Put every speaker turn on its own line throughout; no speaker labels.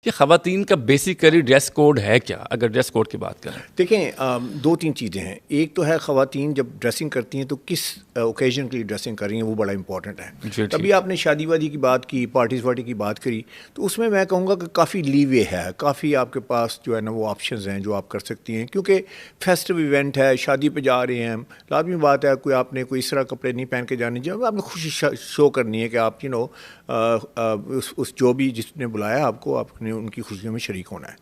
کہ خواتین کا بیسیکلی ڈریس کوڈ ہے کیا، اگر ڈریس کوڈ کی بات کریں؟
دیکھیں 2-3 چیزیں ہیں. ایک تو ہے خواتین جب ڈریسنگ کرتی ہیں تو کس اوکیزن کے لیے ڈریسنگ کر رہی ہیں، وہ بڑا امپورٹنٹ ہے. تبھی آپ نے شادی وادی کی بات کی، پارٹیز وارٹی کی بات کری، تو اس میں کہوں گا کہ کافی لیوے ہے، کافی آپ کے پاس جو ہے نا وہ آپشنز ہیں جو آپ کر سکتی ہیں، کیونکہ فیسٹیو ایونٹ ہے، شادی پہ جا رہے ہیں. لازمی بات ہے کوئی آپ نے کوئی اس طرح کپڑے نہیں پہن کے جانے چاہیے، آپ نے خوشی شو کرنی ہے کہ آپ اس جو بھی جس نے بلایا آپ کو، آپ نے ان کی خوشیوں میں شریک ہونا ہے.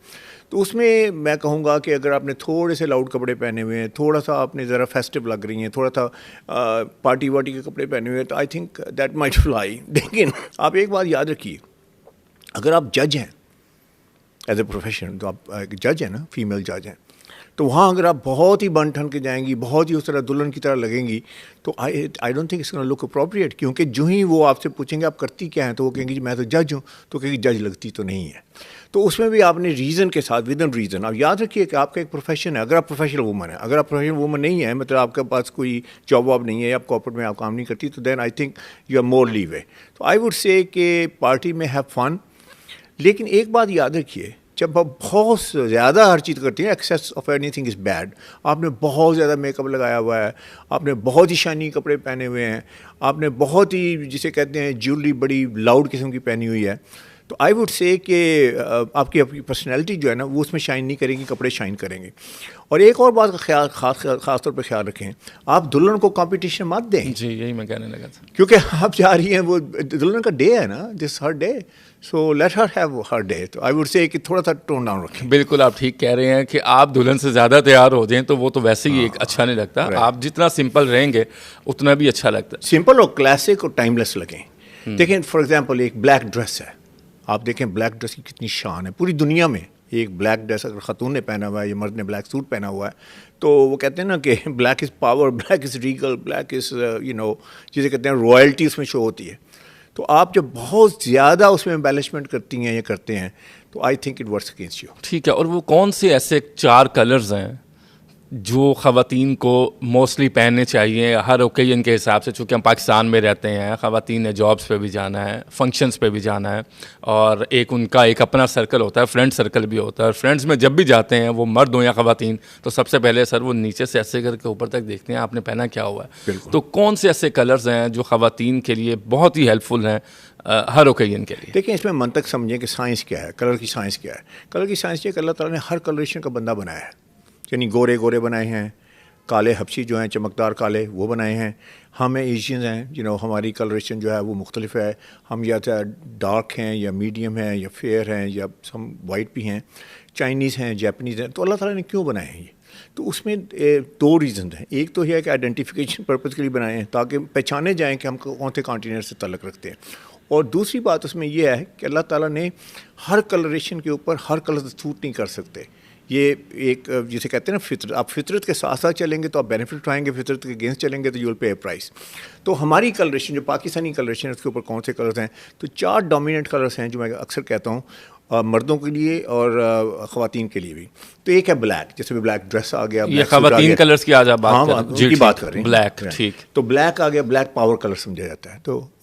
تو اس میں کہوں گا کہ اگر آپ نے تھوڑے سے لاؤڈ کپڑے پہنے ہوئے ہیں، تھوڑا سا آپ نے ذرا فیسٹیو لگ رہی ہیں، تھوڑا سا پارٹی وارٹی کے کپڑے پہنے ہوئے ہیں، تو I think that might fly. لیکن آپ ایک بات یاد رکھیے، اگر آپ جج ہیں ایز اے پروفیشن، تو آپ ایک جج ہیں نا، فیمیل جج ہیں، تو وہاں اگر آپ بہت ہی بن ٹھن کے جائیں گی، بہت ہی اس طرح دلہن کی طرح لگیں گی، تو I don't think it's gonna look appropriate. کیونکہ جو ہی وہ آپ سے پوچھیں گے آپ کرتی کیا ہیں، تو وہ کہیں گی جی میں تو جج ہوں، تو کہیں گی جج لگتی تو نہیں ہے. تو اس میں بھی آپ نے ریزن کے ساتھ، ود ان ریزن. آپ یاد رکھیے کہ آپ کا ایک پروفیشن ہے. اگر آپ پروفیشنل وومن ہیں، اگر آپ پروفیشنل وومن نہیں ہیں، مطلب آپ کے پاس کوئی جاب واب نہیں ہے، آپ کارپوریٹ میں آپ کام نہیں کرتی، تو then I think you are more live way. تو آئی وڈ سے کہ پارٹی میں ہیو فن. لیکن ایک بات یاد رکھیے، جب آپ بہت زیادہ ہر چیز کرتی ہیں، access of any thing is bad. آپ نے بہت زیادہ میک اپ لگایا ہوا ہے، آپ نے بہت ہی شائنی کپڑے پہنے ہوئے ہیں، آپ نے بہت ہی جسے کہتے ہیں جیولری بڑی لاؤڈ قسم کی پہنی ہوئی ہے، تو آئی وڈ سے کہ آپ کی پرسنالٹی جو ہے نا وہ اس میں شائن نہیں کرے گی، کپڑے شائن کریں گے. اور ایک اور بات کا خیال خاص طور پہ خیال رکھیں، آپ دلہن کو کمپٹیشن مت دیں.
جی یہی میں کہنے لگا تھا،
کیونکہ آپ جا رہی ہیں، وہ دلہن کا ڈے ہے نا، this her day, so let her have her day. تو آئی وڈ سے کہ تھوڑا سا ٹون ڈاؤن رکھیں.
بالکل آپ ٹھیک کہہ رہے ہیں کہ آپ دلہن سے زیادہ تیار ہو جائیں تو وہ تو ویسے ہی ایک اچھا نہیں لگتا. آپ جتنا سمپل رہیں گے اتنا بھی اچھا لگتا ہے.
سمپل اور کلاسک اور ٹائم لیس لگیں. دیکھیں فار ایگزامپل ایک بلیک ڈریس ہے، آپ دیکھیں بلیک ڈریس کی کتنی شان ہے پوری دنیا میں. ایک بلیک ڈریس اگر خاتون نے پہنا ہوا ہے یا مرد نے بلیک سوٹ پہنا ہوا ہے، تو وہ کہتے ہیں نا کہ black is power, black is regal, black is جسے کہتے ہیں رائلٹی اس میں شو ہوتی ہے. تو آپ جب بہت زیادہ اس میں امبیلشمنٹ کرتی ہیں یا کرتے ہیں، تو I think it works against you.
ٹھیک ہے. اور وہ کون سے ایسے 4 کلرز ہیں جو خواتین کو موسٹلی پہننے چاہیے ہر اوکیزن کے حساب سے؟ چونکہ ہم پاکستان میں رہتے ہیں، خواتین نے جابس پہ بھی جانا ہے، فنکشنز پہ بھی جانا ہے، اور ایک ان کا ایک اپنا سرکل ہوتا ہے، فرینڈ سرکل بھی ہوتا ہے. اور فرینڈز میں جب بھی جاتے ہیں، وہ مرد ہوں یا خواتین، تو سب سے پہلے سر وہ نیچے سے ایسے کر کے اوپر تک دیکھتے ہیں آپ نے پہنا کیا ہوا ہے. تو کون سے ایسے کلرز ہیں جو خواتین کے لیے بہت ہی ہیلپ فل ہیں ہر اوکیزن کے لیے؟
دیکھیں اس میں منطق سمجھیں کہ سائنس کیا ہے، کلر کی سائنس کیا ہے. کلر کی سائنس یہ کہ اللہ تعالیٰ نے ہر کلریشن کا بندہ بنایا ہے. یعنی گورے گورے بنائے ہیں، کالے حبشی جو ہیں چمکدار کالے وہ بنائے ہیں. ہمیں ایشینز ہیں ہماری کلریشن جو ہے وہ مختلف ہے. ہم یا تو ڈارک ہیں یا میڈیم ہیں یا فیئر ہیں یا ہم وائٹ بھی ہیں، چائنیز ہیں، جیپنیز ہیں. تو اللہ تعالیٰ نے کیوں بنائے ہیں یہ؟ تو اس میں 2 ریزنز ہیں. ایک تو یہ ہے کہ آئیڈینٹیفیکیشن پرپز کے لیے بنائے ہیں تاکہ پہچانے جائیں کہ ہم کون سے کانٹیننٹ سے تعلق رکھتے ہیں. اور دوسری بات اس میں یہ ہے کہ اللہ تعالیٰ نے ہر کلریشن کے اوپر ہر کلر سوٹ نہیں کر سکتے. یہ ایک جسے کہتے ہیں نا فطرت، آپ فطرت کے ساتھ ساتھ چلیں گے تو آپ بینیفٹ اٹھائیں گے، فطرت کے اگینسٹ چلیں گے تو you will pay a price. تو ہماری کلریشن جو پاکستانی کلریشن ہے اس کے اوپر کون سے کلرز ہیں؟ تو 4 ڈومیننٹ کلرز ہیں جو میں اکثر کہتا ہوں مردوں کے لیے اور خواتین کے لیے بھی. تو ایک ہے بلیک، جیسے بلیک ڈریس آ گیا،
یہ خواتین کلرز کی آج آپ بات
کر رہے ہیں.
بلیک، ٹھیک.
تو بلیک آ گیا، بلیک پاور کلر سمجھا جاتا ہے.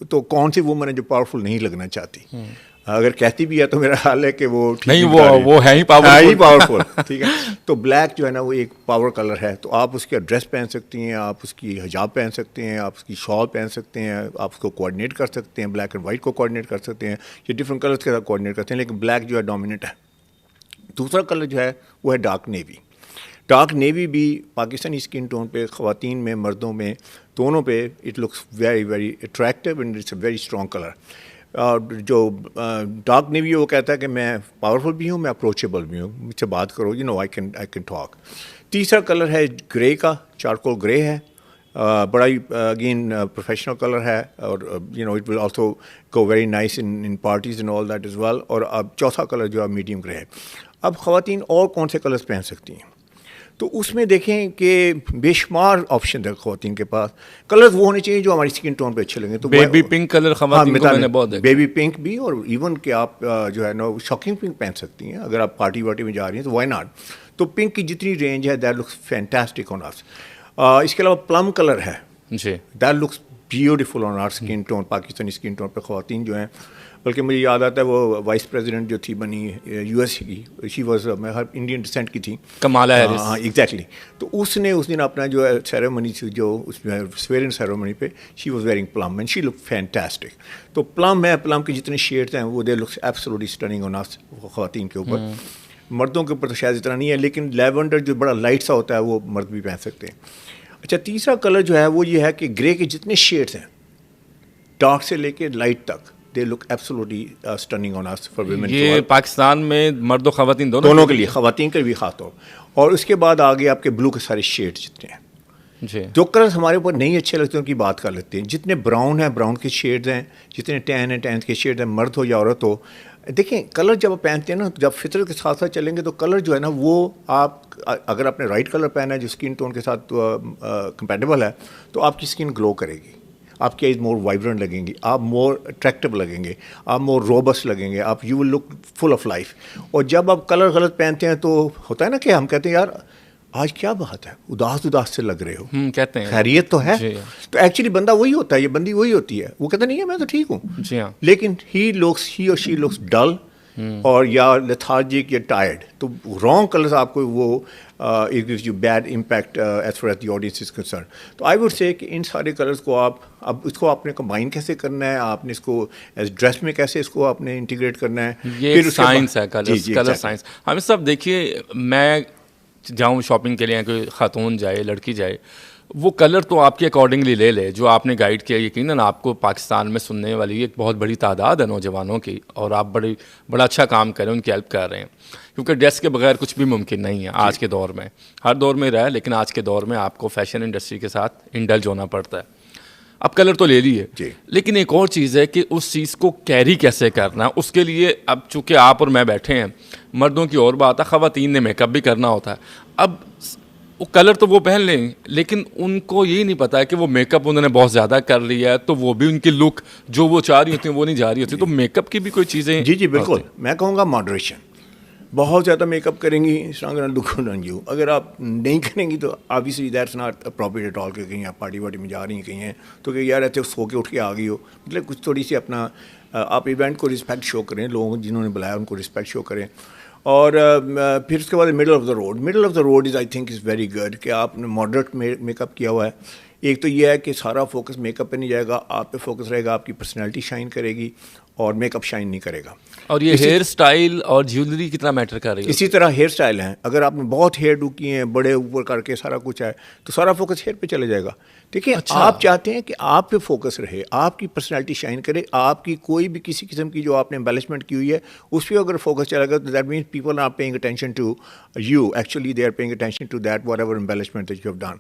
تو کون سی وومن ہے جو پاورفل نہیں لگنا چاہتی؟ اگر کہتی بھی ہے تو میرا حال ہے کہ وہ
نہیں، وہ ہے ہی
پاورفل. ٹھیک ہے. تو بلیک جو ہے نا وہ ایک پاور کلر ہے. تو آپ اس کا ڈریس پہن سکتی ہیں، آپ اس کی حجاب پہن سکتے ہیں، آپ اس کی شال پہن سکتے ہیں، آپ اس کو کوآرڈینیٹ کر سکتے ہیں، بلیک اینڈ وائٹ کو کوآرڈینیٹ کر سکتے ہیں، یہ ڈفرنٹ کلرز کے ساتھ کوآرڈینیٹ کرتے ہیں. لیکن بلیک جو ہے ڈومیننٹ ہے. دوسرا کلر جو ہے وہ ہے ڈارک نیوی. ڈارک نیوی بھی پاکستانی اسکن ٹون پہ خواتین میں مردوں میں دونوں پہ it looks very very attractive and it's a very strong colour. جو ڈارک نیوی وہ کہتا ہے کہ میں پاورفل بھی ہوں، میں اپروچیبل بھی ہوں، مجھ سے بات کرو، آئی کین ٹاک. تیسرا کلر ہے گرے کا، چارکول گرے ہے، بڑا ہی اگین پروفیشنل کلر ہے، اور it will also go very nice in parties and all that as well. اور اب چوتھا کلر جو ہے میڈیم گرے ہے. اب خواتین اور کون سے کلرز پہن سکتی ہیں؟ تو اس میں دیکھیں کہ بے شمار آپشن ہے خواتین کے پاس. کلرز وہ ہونے چاہیے جو ہماری اسکن ٹون پہ اچھے لگیں. تو
بیبی پنک کلر خواتین کو میں نے بہت دیکھا،
بیبی پنک بھی، اور ایون کہ آپ جو ہے نا شاکنگ پنک پہن سکتی ہیں اگر آپ پارٹی وارٹی میں جا رہی ہیں، تو وائی ناٹ. تو پنک کی جتنی رینج ہے that looks fantastic on us. اس کے علاوہ پلم کلر ہے،
جی،
that looks beautiful on our skin tone. Pakistani skin tone پہ خواتین جو ہیں بلکہ مجھے یاد آتا ہے وہ وائس پریزیڈنٹ جو تھی بنی یو ایس کی, شی واز انڈین ڈسینٹ کی تھی,
کمالا ہیرس.
ہاں ایگزیکٹلی. تو اس نے اس دن اپنا جو سیریمنی تھی, جو اس میں سویرن سیریمنی پہ, she was wearing plum and she look fantastic. تو پلم کے جتنے شیڈز ہیں وہ they looks absolutely stunning on us, خواتین کے اوپر. مردوں کے اوپر تو شاید اتنا نہیں ہے, لیکن لیونڈر جو بڑا لائٹ سا ہوتا ہے وہ مرد بھی پہن سکتے ہیں. اچھا, تیسرا کلر جو ہے وہ یہ ہے کہ گرے کے جتنے شیڈز ہیں ڈارک سے لے کے لائٹ تک, they look absolutely stunning on us for women.
یہ پاکستان میں مرد و خواتین
دونوں کے لیے, خواتین کے بھی خاص طور. اور اس کے بعد آگے آپ کے بلو کے سارے شیڈ جتنے ہیں,
جی
جو کلرز ہمارے اوپر نہیں اچھے لگتے ان کی بات کر لیتے ہیں. جتنے براؤن ہیں براؤن کے شیڈز ہیں, جتنے ٹین ہیں ٹین کے شیڈز ہیں, مرد ہو یا عورت ہو. دیکھیں کلر جب آپ پہنتے ہیں نا, جب فطرت کے ساتھ ساتھ چلیں گے تو کلر جو ہے نا وہ آپ اگر آپ نے رائٹ کلر پہنا ہے جو اسکن ٹون کے ساتھ کمپیٹیبل ہے تو آپ کی اسکن گلو کرے گی, آپ کی آئیز مور وائبرنٹ لگیں گی, آپ مور اٹریکٹیو لگیں گے, آپ مور روبسٹ لگیں گے, آپ you will look full of life. اور جب آپ کلر غلط پہنتے ہیں تو ہوتا ہے نا کہ ہم کہتے ہیں یار آج کیا بات ہے, اداس سے لگ رہے ہو,
کہتے ہیں
خیریت تو ہے.
جی.
تو ایکچولی بندہ وہی ہوتا ہے, یہ بندی وہی ہوتی ہے, وہ کہتا نہیں ہے میں تو ٹھیک ہوں,
جی ہاں,
لیکن ہی اور شی لکس ڈل اور یا لیتھارجک یا ٹائرڈ. تو رانگ کلرز آپ کو وہ it gives you bad impact as far as the audience is concern. تو آئی ووڈ سے کہ ان سارے کلرز کو آپ اب اس کو آپ نے کمبائن کیسے کرنا ہے, آپ نے اس کو ایز ڈریس میں کیسے اس کو آپ نے انٹیگریٹ کرنا ہے,
یہ سائنس ہے کلر سائنس. ہم سب دیکھیے, میں جاؤں شاپنگ کے لیے, کوئی خاتون جائے لڑکی جائے, وہ کلر تو آپ کے اکارڈنگلی لے لے جو آپ نے گائیڈ کیا. یقیناً آپ کو پاکستان میں سننے والی ایک بہت بڑی تعداد ہے نوجوانوں کی, اور آپ بڑا اچھا کام کر رہے ہیں, ان کی ہیلپ کر رہے ہیں, کیونکہ ڈریس کے بغیر کچھ بھی ممکن نہیں ہے آج کے دور میں. ہر دور میں رہا ہے, لیکن آج کے دور میں آپ کو فیشن انڈسٹری کے ساتھ انڈلج ہونا پڑتا ہے. اب کلر تو لے لیے, لیکن ایک اور چیز ہے کہ اس چیز کو کیری کیسے کرنا. اس کے لیے اب چونکہ آپ اور میں بیٹھے ہیں, مردوں کی اور بات ہے, خواتین نے میک اپ بھی کرنا ہوتا ہے. اب وہ کلر تو وہ پہن لیں, لیکن ان کو یہی نہیں پتا ہے کہ وہ میک اپ انہوں نے بہت زیادہ کر لیا ہے, تو وہ بھی ان کی لک جو وہ چاہ رہی ہوتی ہیں وہ نہیں جا رہی ہوتی. تو میک اپ کی بھی کوئی چیزیں.
جی بالکل, میں کہوں گا ماڈریشن. بہت زیادہ میک اپ کریں گی یو, اگر آپ نہیں کریں گی تو obviously that's not appropriate at all. کہ کہیں آپ پارٹی وارٹی میں جا رہی ہیں کہیں ہیں تو کہ یار ایسے سو کے اٹھ کے آ گئی ہو, مطلب کچھ تھوڑی سی اپنا آپ ایونٹ کو رسپیکٹ شو کریں, لوگوں جنہوں نے بلایا ان کو رسپیکٹ شو کریں. اور پھر اس کے بعد middle of the road is I think is very good کہ آپ نے ماڈریٹ میک اپ کیا ہوا ہے. ایک تو یہ ہے کہ سارا فوکس میک اپ پہ نہیں جائے گا, آپ پہ فوکس رہے گا, آپ کی پرسنالٹی شائن کرے گی اور میک اپ شائن نہیں کرے گا.
اور یہ ہیئر سٹائل اور جیولری کتنا میٹر کر رہی ہے.
اسی طرح ہیئر سٹائل ہیں, اگر آپ نے بہت ہیئر ڈو کیے ہیں, بڑے اوپر کر کے سارا کچھ ہے, تو سارا فوکس ہیئر پہ چلے جائے گا. دیکھیں آپ چاہتے ہیں کہ آپ پہ فوکس رہے, آپ کی پرسنالٹی شائن کرے, آپ کی کوئی بھی کسی قسم کی جو آپ نے امبیلشمنٹ کی ہوئی ہے اس پہ اگر فوکس چلے گا تو that means people are paying attention to you, actually they are paying attention to that whatever embellishment that you have done.